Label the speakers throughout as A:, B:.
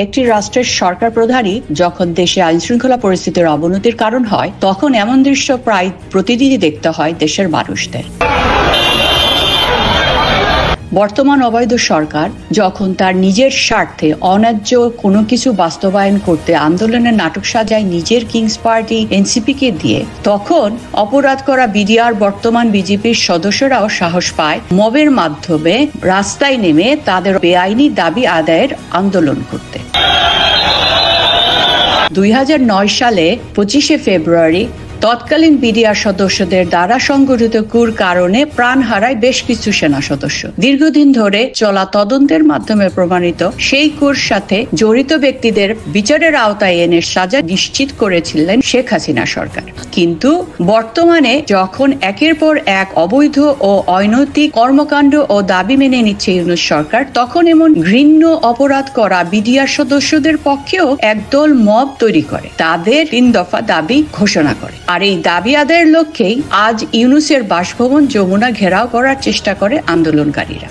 A: একটি রাষ্ট্রের সরকার প্রধানই যখন দেশে আইনশৃঙ্খলা পরিস্থিতির অবনতির কারণ হয়, তখন এমন দৃশ্য প্রায় প্রতিদিনই দেখতে হয় দেশের মানুষদের। বর্তমান অবৈধ সরকার যখন তার নিজের স্বার্থে অন্যায্য কোনো কিছু বাস্তবায়ন করতে আন্দোলনের নাটক সাজায় নিজের কিংস পার্টি এনসিপিকে দিয়ে, তখন অপরাধ করা বিডিআর বর্তমান বিজেপির সদস্যরাও সাহস পায় মবের মাধ্যমে রাস্তায় নেমে তাদের বেআইনি দাবি আদায়ের আন্দোলন করতে। 2009 সালে 25শে ফেব্রুয়ারি তৎকালীন বিডিআর সদস্যদের দ্বারা সংগঠিত কুর কারণে প্রাণ হারায় বেশ কিছু সেনা সদস্য। দীর্ঘদিন ধরে চলা তদন্তের মাধ্যমে প্রমাণিত সেই কুর সাথে জড়িত ব্যক্তিদের বিচারের আওতায় এনে সাজা নিশ্চিত করেছিলেন শেখ হাসিনা সরকার। কিন্তু বর্তমানে যখন একের পর এক অবৈধ ও অনৈতিক কর্মকাণ্ড ও দাবি মেনে নিচ্ছে ইউনূস সরকার, তখন এমন ঘৃণ্য অপরাধ করা বিডিআর সদস্যদের পক্ষেও একদল মব তৈরি করে তাদের 3 দফা দাবি ঘোষণা করে। আর এই দাবি আদায়ের লক্ষ্যেই আজ ইউনূসের বাসভবন যমুনা ঘেরাও করার চেষ্টা করে আন্দোলনকারীরা।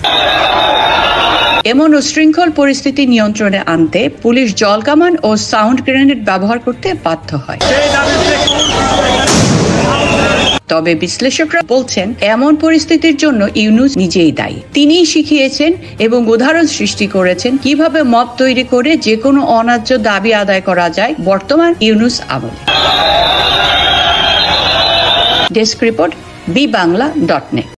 A: এমন উশৃঙ্খল পরিস্থিতি নিয়ন্ত্রণে আনতে পুলিশ জলকামান ও সাউন্ড গ্রেনেড ব্যবহার করতে বাধ্য হয়। তবে বিশ্লেষকরা বলছেন, এমন পরিস্থিতির জন্য ইউনূস নিজেই দায়ী। তিনিই শিখিয়েছেন এবং উদাহরণ সৃষ্টি করেছেন কিভাবে মব তৈরি করে যে কোনো অন্যায্য দাবি আদায় করা যায় বর্তমান ইউনূস আমলে। Desk report, bibangla.net।